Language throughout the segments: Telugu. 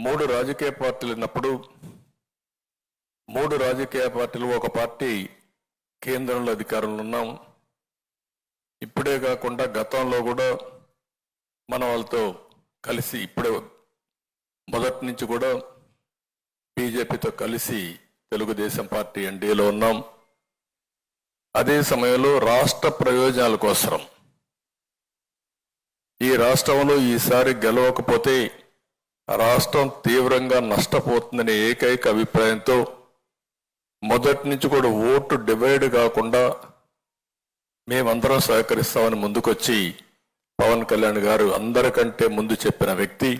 మూడు రాజకీయ పార్టీలు ఉన్నప్పుడు మూడు రాజకీయ పార్టీలు ఒక పార్టీ కేంద్రంలో అధికారంలో ఉన్నాం. ఇప్పుడే కాకుండా గతంలో కూడా మన వాళ్ళతో కలిసి ఇప్పుడే మొదటి నుంచి కూడా బీజేపీతో కలిసి తెలుగుదేశం పార్టీ ఎన్డీఏలో ఉన్నాం. అదే సమయంలో రాష్ట్ర ప్రయోజనాల కోసం ఈ రాష్ట్రంలో ఈసారి గెలవకపోతే రాష్ట్రం తీవ్రంగా నష్టపోతుందనే ఏకైక అభిప్రాయంతో మొదటి నుంచి కూడా ఓటు డివైడ్ కాకుండా మేమందరం సహకరిస్తామని ముందుకొచ్చి పవన్ కళ్యాణ్ గారు అందరికంటే ముందు చెప్పిన వ్యక్తి,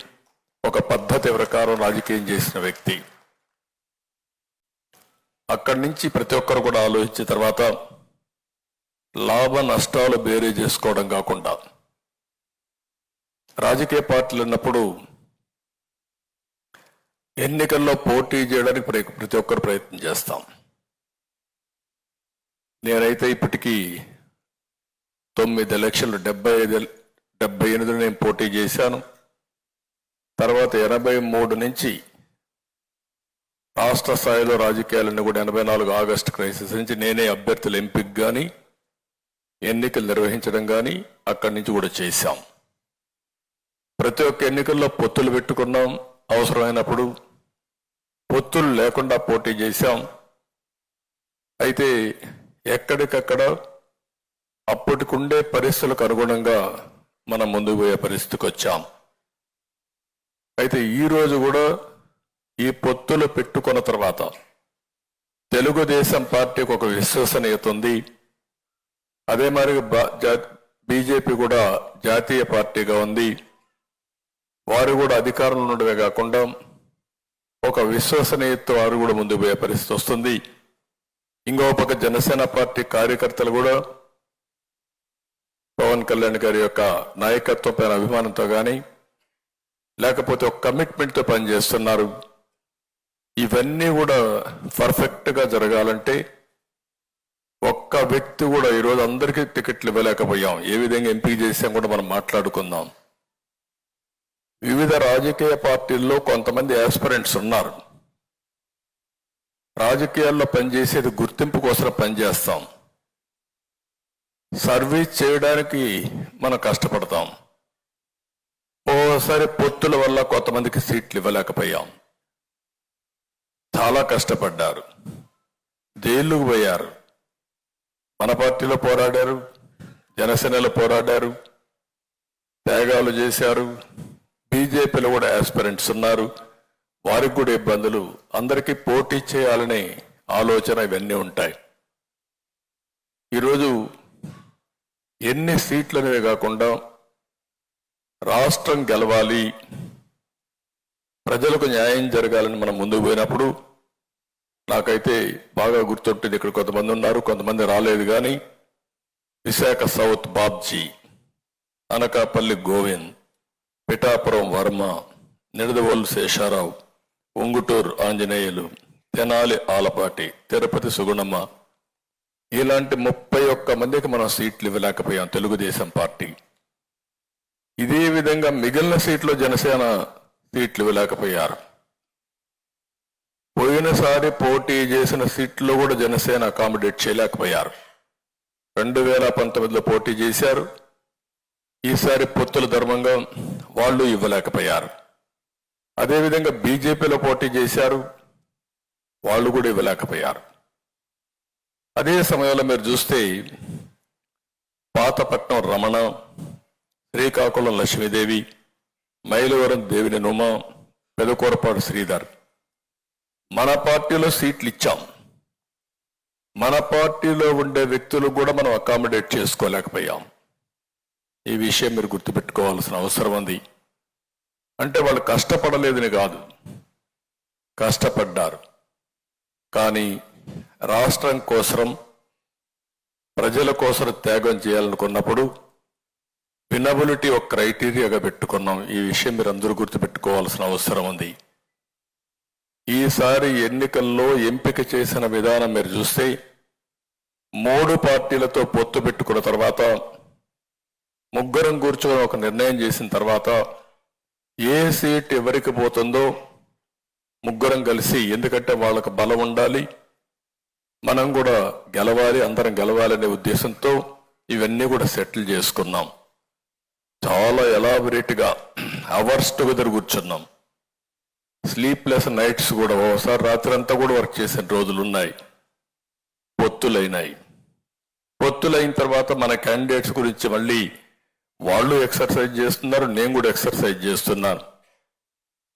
ఒక పద్ధతి ప్రకారం రాజకీయం చేసిన వ్యక్తి. అక్కడి నుంచి ప్రతి ఒక్కరు కూడా ఆలోచించిన తర్వాత లాభ నష్టాలు బేరీ చేసుకోవడం కాకుండా రాజకీయ పార్టీలు ఉన్నప్పుడు ఎన్నికల్లో పోటీ చేయడానికి ప్రతి ఒక్కరు ప్రయత్నం చేస్తాం. నేనైతే ఇప్పటికీ 9 ఎలక్షన్లు 78 నేను పోటీ చేశాను. తర్వాత 83 నుంచి రాష్ట్ర స్థాయిలో రాజకీయాలన్నీ కూడా 84 ఆగస్టు క్రైసిస్ నుంచి నేనే అభ్యర్థుల ఎంపిక కానీ ఎన్నికలు నిర్వహించడం కానీ అక్కడి నుంచి కూడా చేశాం. ప్రతి ఒక్క ఎన్నికల్లో పొత్తులు పెట్టుకున్నాం. అవసరమైనప్పుడు పొత్తులు లేకుండా పోటీ చేశాం. అయితే ఎక్కడికక్కడ అప్పటికుండే పరిస్థితులకు అనుగుణంగా మనం ముందుకు పోయే పరిస్థితికి వచ్చాం. అయితే ఈరోజు కూడా ఈ పొత్తులు పెట్టుకున్న తర్వాత తెలుగుదేశం పార్టీకి ఒక విశ్వసనీయత ఉంది. అదే మరి బీజేపీ కూడా జాతీయ పార్టీగా ఉంది. వారు కూడా అధికారంలో ఉండడమే కాకుండా ఒక విశ్వసనీయత వారు కూడా ముందుకు పోయే పరిస్థితి వస్తుంది. ఇంకో పక్క జనసేన పార్టీ కార్యకర్తలు కూడా పవన్ కళ్యాణ్ గారి యొక్క నాయకత్వం పైన అభిమానంతో కానీ లేకపోతే ఒక కమిట్మెంట్తో పనిచేస్తున్నారు. ఇవన్నీ కూడా పర్ఫెక్ట్గా జరగాలంటే ఒక్క వ్యక్తి కూడా ఈరోజు అందరికీ టికెట్లు ఇవ్వలేకపోయాం. ఏ విధంగా ఎంపిక చేసాం కూడా మనం మాట్లాడుకుందాం. వివిధ రాజకీయ పార్టీల్లో కొంతమంది ఆస్పిరెంట్స్ ఉన్నారు. రాజకీయాల్లో పనిచేసేది గుర్తింపు కోసం పనిచేస్తాం. సర్వీస్ చేయడానికి మనం కష్టపడతాం. ఓసారి పొత్తుల వల్ల కొంతమందికి సీట్లు ఇవ్వలేకపోయాం. చాలా కష్టపడ్డారు, జైలుకు పోయారు. మన పార్టీలో పోరాడారు, జనసేనలో పోరాడారు, త్యాగాలు చేశారు. బీజేపీలో కూడా ఆస్పిరెంట్స్ ఉన్నారు, వారికి కూడా ఇబ్బందులు. అందరికీ పోటీ చేయాలనే ఆలోచన ఇవన్నీ ఉంటాయి. ఈరోజు ఎన్ని సీట్లు అనేవి కాకుండా రాష్ట్రం గెలవాలి, ప్రజలకు న్యాయం జరగాలని మనం ముందుకు పోయినప్పుడు నాకైతే బాగా గుర్తుంటుంది. ఇక్కడ కొంతమంది ఉన్నారు, కొంతమంది రాలేదు. కానీ విశాఖ సౌత్ బాబ్జీ, అనకాపల్లి గోవింద్, పిఠాపురం వర్మ, నిడదవోలు శేషారావు, ఉంగుటూరు ఆంజనేయులు, తెనాలి ఆలపాటి, తిరుపతి సుగుణమ్మ, ఇలాంటి 31 మందికి మనం సీట్లు ఇవ్వలేకపోయాం తెలుగుదేశం పార్టీ. ఇదే విధంగా మిగిలిన సీట్లు జనసేన సీట్లు ఇవ్వలేకపోయారు. పోయినసారి పోటీ చేసిన సీట్లు కూడా జనసేన అకామిడేట్ చేయలేకపోయారు. 2019లో పోటీ చేశారు. ఈసారి పొత్తుల ధర్మంగా వాళ్ళు ఇవ్వలేకపోయారు. అదేవిధంగా బీజేపీలో పోటీ చేశారు, వాళ్ళు కూడా ఇవ్వలేకపోయారు. అదే సమయంలో మీరు చూస్తే పాతపట్నం రమణ, శ్రీకాకుళం లక్ష్మీదేవి, మైలవరం దేవిని నుమ, పెదకూరపాడు శ్రీధర్, మన పార్టీలో సీట్లు ఇచ్చాం. మన పార్టీలో ఉండే వ్యక్తులు కూడా మనం అకామిడేట్ చేసుకోలేకపోయాం. ఈ విషయం మీరు గుర్తుపెట్టుకోవాల్సిన అవసరం ఉంది. అంటే వాళ్ళు కష్టపడలేదని కాదు, కష్టపడ్డారు. కానీ రాష్ట్రం కోసం, ప్రజల కోసం త్యాగం చేయాలనుకున్నప్పుడు వినబిలిటీ ఒక క్రైటీరియాగా పెట్టుకున్నాం. ఈ విషయం మీరు అందరూ గుర్తుపెట్టుకోవాల్సిన అవసరం ఉంది. ఈసారి ఎన్నికల్లో ఎంపిక చేసిన విధానం మీరు చూస్తే 3 పార్టీలతో పొత్తు పెట్టుకున్న తర్వాత ముగ్గురం కూర్చొని ఒక నిర్ణయం చేసిన తర్వాత ఏ సీట్ ఎవరికి పోతుందో ముగ్గురం కలిసి, ఎందుకంటే వాళ్ళకు బలం ఉండాలి, మనం కూడా గెలవాలి, అందరం గెలవాలనే ఉద్దేశంతో ఇవన్నీ కూడా సెటిల్ చేసుకున్నాం. చాలా ఎలాబొరేట్గా అవర్స్ టుగెదర్ కూర్చున్నాం. స్లీప్లెస్ నైట్స్ కూడా, ఒకసారి రాత్రి అంతా కూడా వర్క్ చేసిన రోజులు ఉన్నాయి. పొత్తులైన తర్వాత మన క్యాండిడేట్స్ గురించి మళ్ళీ వాళ్ళు ఎక్సర్సైజ్ చేస్తున్నారు, నేను కూడా ఎక్సర్సైజ్ చేస్తున్నాను,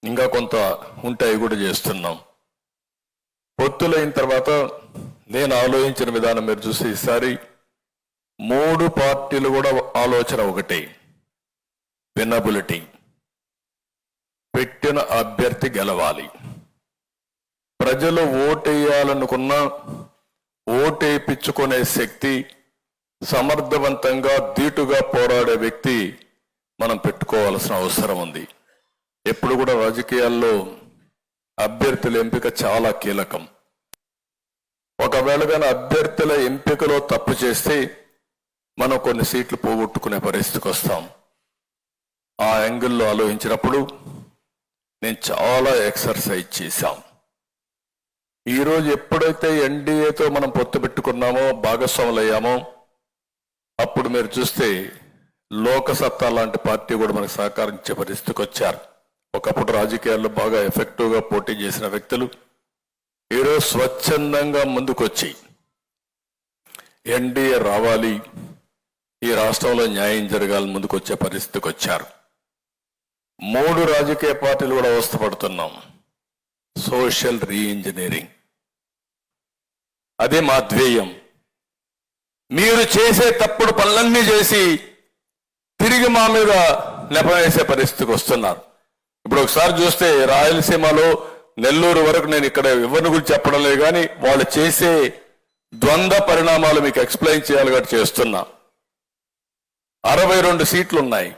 ఇంకా కొంత ఉంటాయి కూడా చేస్తున్నాం. పొత్తులైన తర్వాత నేను ఆలోచించిన విధానం మీరు చూసి, ఈసారి 3 పార్టీలు కూడా ఆలోచన ఒకటే, వినబిలిటీ. పెట్టిన అభ్యర్థి గెలవాలి. ప్రజలు ఓటేయాలనుకున్నా ఓటేయించుకునే శక్తి, సమర్థవంతంగా ధీటుగా పోరాడే వ్యక్తి మనం పెట్టుకోవాల్సిన అవసరం ఉంది. ఎప్పుడు కూడా రాజకీయాల్లో అభ్యర్థుల ఎంపిక చాలా కీలకం. ఒకవేళ కానీ అభ్యర్థుల ఎంపికలో తప్పు చేస్తే మనం కొన్ని సీట్లు పోగొట్టుకునే పరిస్థితికి వస్తాం. ఆ యాంగిల్లో ఆలోచించినప్పుడు నేను చాలా ఎక్సర్సైజ్ చేశాం. ఈరోజు ఎప్పుడైతే ఎన్డీఏతో మనం పొత్తు పెట్టుకున్నామో, భాగస్వాములయ్యామో, అప్పుడు మీరు చూస్తే లోకసత్తా లాంటి పార్టీ కూడా మనకు సహకరించే పరిస్థితికి వచ్చారు. ఒకప్పుడు రాజకీయాల్లో బాగా ఎఫెక్టివ్గా పోటీ చేసిన వ్యక్తులు ఈరోజు స్వచ్ఛందంగా ముందుకొచ్చి ఎన్డీఏ రావాలి, ఈ రాష్ట్రంలో న్యాయం జరగాలని ముందుకొచ్చే పరిస్థితికి వచ్చారు. 3 రాజకీయ పార్టీలు కూడా అవస్థపడుతున్నాం. సోషల్ రీఇంజనీరింగ్, అదే మా ధ్యేయం. మీరు చేసే తప్పుడు పనులన్నీ చేసి తిరిగి మా మీద నెపవేసే పరిస్థితికి వస్తున్నారు. ఇప్పుడు ఒకసారి చూస్తే రాయలసీమలో నెల్లూరు వరకు, నేను ఇక్కడ ఎవరిని గురించి చెప్పడం లేదు కానీ వాళ్ళు చేసే ద్వంద్వ పరిణామాలు మీకు ఎక్స్ప్లెయిన్ చేయాలి కాబట్టి చేస్తున్నా. 62 సీట్లు ఉన్నాయి,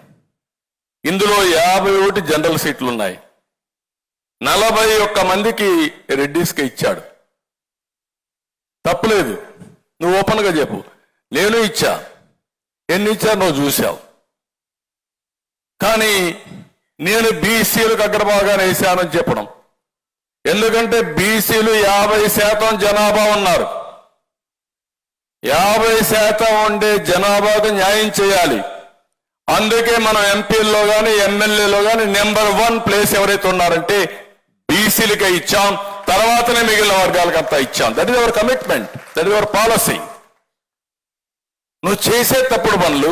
ఇందులో 51 జనరల్ సీట్లు ఉన్నాయి. 41 మందికి రెడ్డిస్కి ఇచ్చాడు. తప్పులేదు, నువ్వు ఓపెన్గా చెప్పు. నేను ఇచ్చా, ఎన్ని ఇచ్చా నువ్వు చూశావు. కానీ నేను బీసీలకు అగ్రభాగాన్ని వేశానని చెప్పడం, ఎందుకంటే బీసీలు 50% జనాభా ఉన్నారు. 50% ఉండే జనాభాకు న్యాయం చేయాలి. అందుకే మనం ఎంపీల్లో కానీ ఎమ్మెల్యేలో కానీ నెంబర్ 1 ప్లేస్ ఎవరైతే ఉన్నారంటే బీసీలకే ఇచ్చాం, తర్వాతనే మిగిలిన వర్గాలకు అంతా ఇచ్చాం. That is our commitment, that is our policy. నువ్వు చేసే తప్పుడు పనులు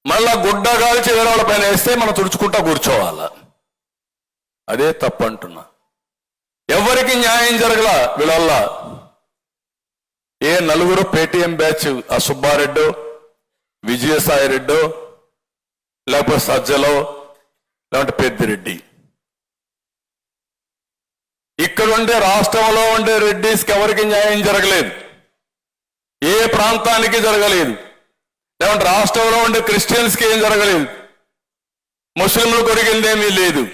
మళ్ళా గుడ్డ కాల్చి వేరే వాళ్ళ పైన వేస్తే మనం తుడుచుకుంటా కూర్చోవాలా, అదే తప్పు అంటున్నా. ఎవరికి న్యాయం జరగల వీళ్ళ ఏ 4 పేటీఎం బ్యాచ్, ఆ సుబ్బారెడ్డో, విజయసాయి రెడ్డో, లేకపోతే సజ్జలో, లేదంటే పెద్దిరెడ్డి, ఇక్కడ ఉండే రాష్ట్రంలో ఉండే రెడ్డిస్కి ఎవరికి న్యాయం జరగలేదు, ఏ ప్రాంతానికి జరగలేదు. లేదంటే రాష్ట్రంలో ఉండే క్రిస్టియన్స్కి ఏం జరగలేదు, ముస్లింలు కొరిగిందేమీ లేదు.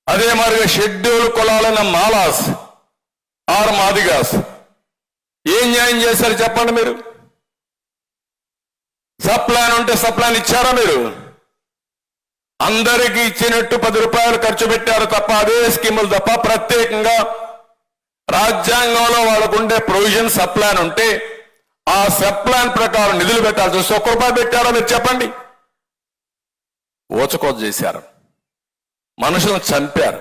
అదే మాదిరిగా షెడ్యూల్ కులాలైన మాలాస్ ఆర్ మాదిగాస్ ఏం న్యాయం చేశారు చెప్పండి మీరు? సప్లాన్ ఉంటే సప్లాన్ ఇచ్చారా మీరు? అందరికీ ఇచ్చినట్టు 10 రూపాయలు ఖర్చు పెట్టారు తప్ప, అదే స్కీములు తప్ప ప్రత్యేకంగా రాజ్యాంగంలో వాళ్ళకు ఉండే ప్రొవిజన్ సప్లాన్ ఉంటే ఆ సప్లాన్ ప్రకారం నిధులు పెట్టాల్సి వస్తే 1 రూపాయి పెట్టారో మీరు చెప్పండి? ఓచకోత చేశారు, మనుషులను చంపారు.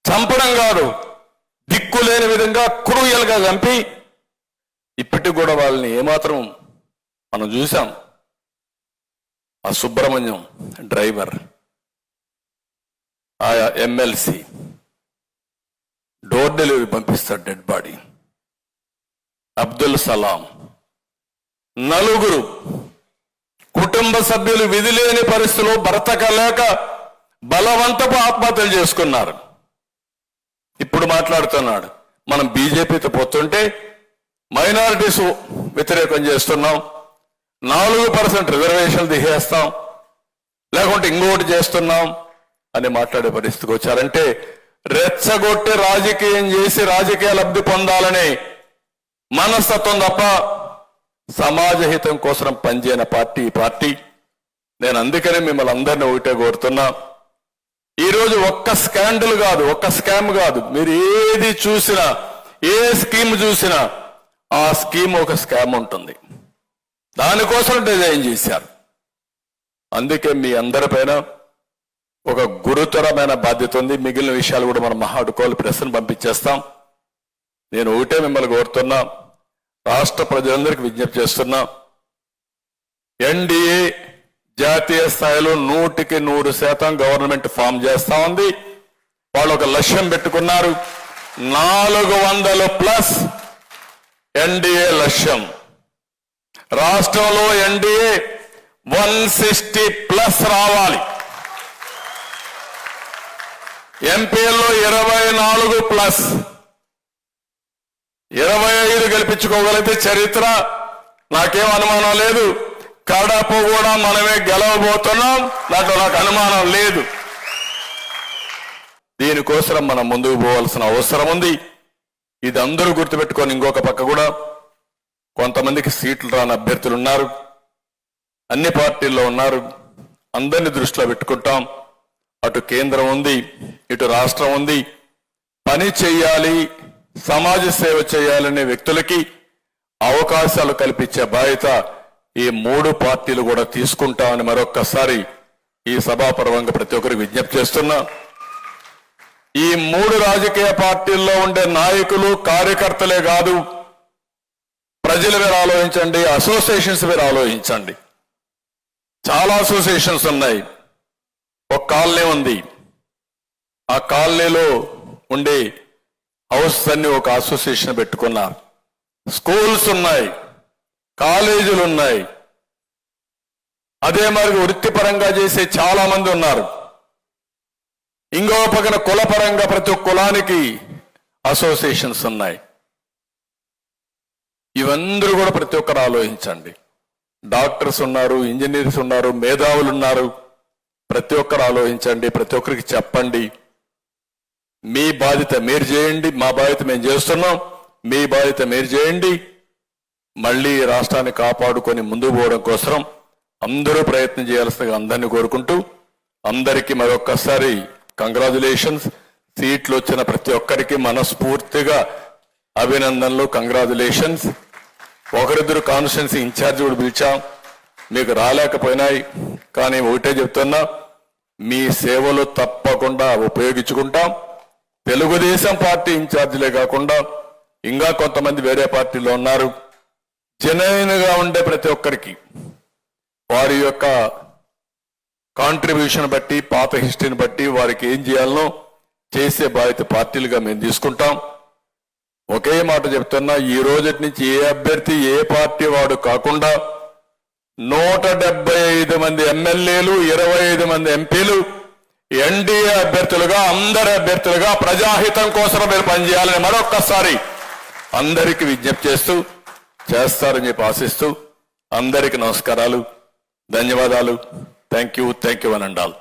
చంపడం కాదు, దిక్కు లేని విధంగా క్రూయల్గా చంపి ఇప్పటికి కూడా వాళ్ళని ఏమాత్రం మనం చూసాం. ఆ సుబ్రహ్మణ్యం డ్రైవర్, ఆ ఎమ్మెల్సీ డోర్ డెలివరీ పంపిస్తాడు డెడ్ బాడీ. అబ్దుల్ సలాం, 4 కుటుంబ సభ్యులు విధి లేని పరిస్థితుల్లో బ్రతకలేక బలవంతపు ఆత్మహత్యలు చేసుకున్నారు. ఇప్పుడు మాట్లాడుతున్నాడు మనం బీజేపీతో పోతుంటే మైనారిటీస్ వ్యతిరేకం చేస్తున్నాం, 4% రిజర్వేషన్లు తీసేస్తాం, లేకుంటే ఇంకోటి చేస్తున్నాం అని మాట్లాడే పరిస్థితికి వచ్చారంటే రెచ్చగొట్టి రాజకీయం చేసి రాజకీయ లబ్ధి పొందాలనే మనస్తత్వం తప్ప సమాజ హితం కోసం పనిచేయని పార్టీ ఈ పార్టీ. నేను అందుకనే మిమ్మల్ని అందరినీ ఒకటే కోరుతున్నా, ఈరోజు ఒక్క స్కాండల్ కాదు, ఒక్క స్కామ్ కాదు, మీరు ఏది చూసినా, ఏ స్కీమ్ చూసినా ఆ స్కీమ్ ఒక స్కామ్ ఉంటుంది. దానికోసం డిజైన్ చేశారు. అందుకే మీ అందరిపైన ఒక గురుతరమైన బాధ్యత ఉంది. మిగిలిన విషయాలు కూడా మనం మహాడుకోవాలి, ప్రెస్ను పంపించేస్తాం. నేను ఒకటే మిమ్మల్ని కోరుతున్నా, రాష్ట్ర ప్రజలందరికీ విజ్ఞప్తి చేస్తున్నా, ఎన్డీఏ జాతీయ స్థాయిలో 100% గవర్నమెంట్ ఫామ్ చేస్తా ఉంది. వాళ్ళు ఒక లక్ష్యం పెట్టుకున్నారు, 400+ ఎన్డీఏ లక్ష్యం. రాష్ట్రంలో ఎన్డీఏ 160+ రావాలి. ఎంపీల్లో 24+, 25 గెలిపించుకోగలిగితే చరిత్ర, నాకేం అనుమానం లేదు. కడప కూడా మనమే గెలవబోతున్నాం, దాంట్లో నాకు అనుమానం లేదు. దీనికోసం మనం ముందుకు పోవాల్సిన అవసరం ఉంది. ఇది అందరూ గుర్తుపెట్టుకొని, ఇంకొక పక్క కూడా కొంతమందికి సీట్లు రాని అభ్యర్థులు ఉన్నారు, అన్ని పార్టీల్లో ఉన్నారు. అందరినీ దృష్టిలో పెట్టుకుంటాం. అటు కేంద్రం ఉంది, ఇటు రాష్ట్రం ఉంది. పని చేయాలి, సమాజ సేవ చేయాలనే వ్యక్తులకి అవకాశాలు కల్పించే బాధ్యత ఈ 3 పార్టీలు కూడా తీసుకుంటామని మరొక్కసారి ఈ సభాపర్వంగా ప్రతి ఒక్కరికి విజ్ఞప్తి చేస్తున్నా. ఈ 3 రాజకీయ పార్టీల్లో ఉండే నాయకులు, కార్యకర్తలే కాదు, ప్రజల మీద ఆలోచించండి, అసోసియేషన్స్ మీద ఆలోచించండి. చాలా అసోసియేషన్స్ ఉన్నాయి. ఒక కాలనీ ఉంది, ఆ కాలనీలో ఉండే హౌస్ అన్ని ఒక అసోసియేషన్ పెట్టుకున్నారు. స్కూల్స్ ఉన్నాయి, కాలేజీలు ఉన్నాయి. అదే మరి వృత్తిపరంగా చేసే చాలా మంది ఉన్నారు. ఇంకో పక్కన కులపరంగా ప్రతి ఒక్క కులానికి అసోసియేషన్స్ ఉన్నాయి. ఇవందరూ కూడా ప్రతి ఒక్కరు ఆలోచించండి. డాక్టర్స్ ఉన్నారు, ఇంజనీర్స్ ఉన్నారు, మేధావులు ఉన్నారు. ప్రతి ఒక్కరు ఆలోచించండి, ప్రతి ఒక్కరికి చెప్పండి. మీ బాధ్యత మీరు చేయండి, మా బాధ్యత మేము చేస్తున్నాం, మీ బాధ్యత మీరు చేయండి. మళ్ళీ రాష్ట్రాన్ని కాపాడుకొని ముందుకు పోవడం కోసం అందరూ ప్రయత్నం చేయాల్సిందిగా అందరినీ కోరుకుంటూ, అందరికీ మరొక్కసారి కంగ్రాచులేషన్స్. సీట్లు వచ్చిన ప్రతి ఒక్కరికి మనస్ఫూర్తిగా అభినందనలు, కంగ్రాచులేషన్స్. ఒకరిద్దరు కాన్స్టిట్యున్సీ ఇన్ఛార్జ్ కూడా పిలిచాం, మీకు రాలేకపోయినాయి. కానీ ఒకటే చెప్తున్నా, మీ సేవలు తప్పకుండా ఉపయోగించుకుంటాం. తెలుగుదేశం పార్టీ ఇన్ఛార్జీలే కాకుండా ఇంకా కొంతమంది వేరే పార్టీలో ఉన్నారు. జెన్యూన్గా ఉండే ప్రతి ఒక్కరికి వారి యొక్క కాంట్రిబ్యూషన్ బట్టి, పాత హిస్టరీని బట్టి వారికి ఏం చేయాలనో చేసే బాధ్యత పార్టీలుగా మేము తీసుకుంటాం. ఒకే మాట చెప్తున్నా, ఈ రోజటి నుంచి ఏ అభ్యర్థి ఏ పార్టీ వాడు కాకుండా 175 మంది ఎమ్మెల్యేలు, 25 మంది ఎంపీలు ఎన్డీఏ అభ్యర్థులుగా, అందరి అభ్యర్థులుగా ప్రజాహితం కోసం మీరు పనిచేయాలని మరొక్కసారి అందరికీ విజ్ఞప్తి చేస్తూ, చేస్తారని చెప్పి ఆశిస్తూ అందరికీ నమస్కారాలు, ధన్యవాదాలు. Thank you అనండాల్.